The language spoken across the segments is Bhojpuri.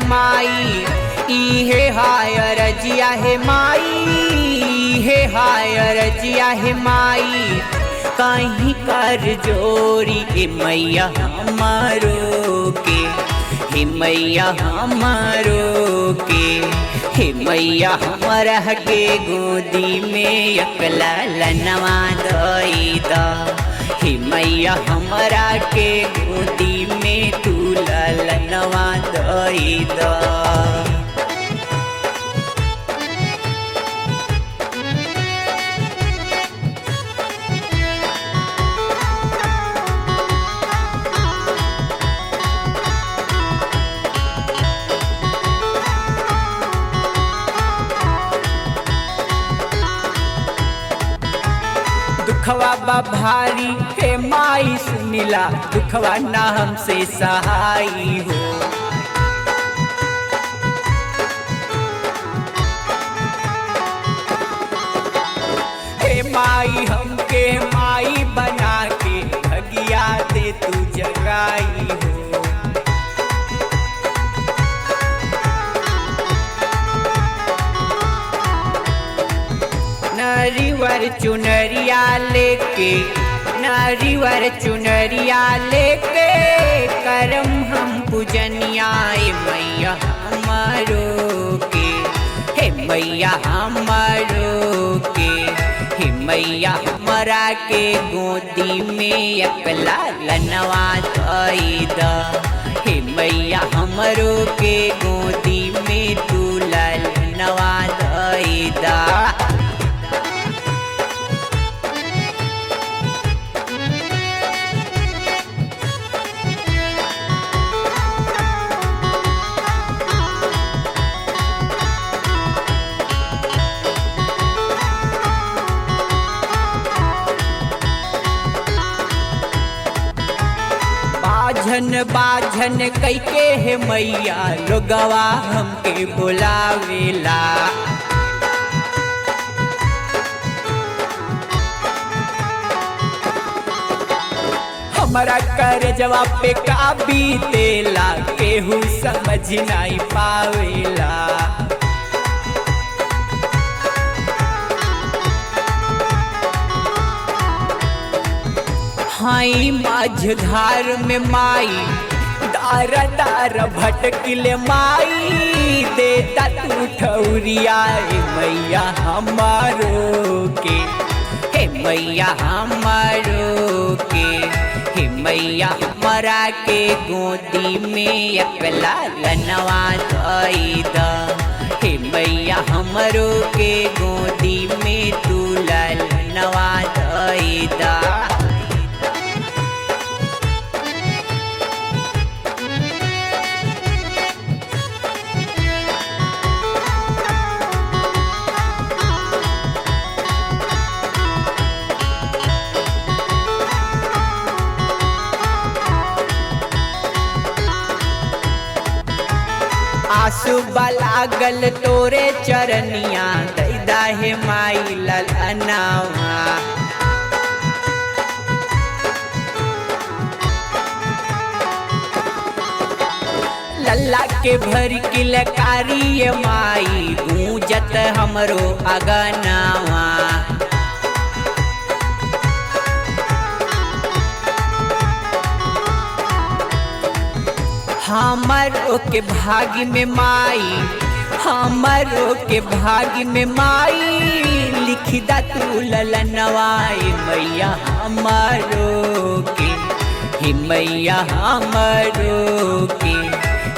माई, इहे हाय रजिया है माई, इहे हाय रजिया है माई। कहीं कर जोरी हे मैया हमारो के, हे मैया हमारो के, हे मैया हमारा के गोदी में अकला लनवा दई दा। हे मैया हमारा के गोदी में तू ललनवा दई दा। दुखवा बा भारी हे माई सुनिला, दुखवा ना हमसे सहाई हो। हे माई हमके माई बना के भगिया दे तू जगाई हो। नारीवर चुनरिया लेके, नारीवर चुनरिया लेके करम हम पूजनिया मैया हमारो के, हे मैया हमारो के, हे मैया हमारा के गोदी में अकला लनवा दई दा। हे मैया हमारो के गोदी में तू ललनवा दई दा। बाझन बाझन कैके है मैया लोगवा हमके बुलावेला। हमारा कर जवाब पे का बीतेला, केहू समझ नहीं पावेला। हाई माझधार में माई, दारा दारा भटकिले माई, देता तू ठौरिया मैया हमारो के, हे मैया हमारो के, हे मैया हमारा के गोदी में अकला लनवा दई दा। हे मैया हमारो के गोदी में तू ललनवा दई दा। आंसू लागल तोरे चरनिया, दैदा हे माई ललनवा। लल्ला के भर की लकारी माई, गूंजत हमरो अगनवा। हमारो के भाग में माई, हमारो के भाग में माई, लिखदा तू ललनवा मैया हमारो के, हे मैया हमारो के,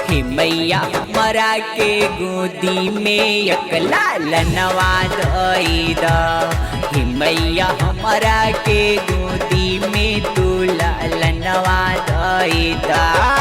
हे मैया हमारा के गोदी में अकला लनवा दई दा। हे मैया हमारा के गोदी में तू ललनवा दई दा।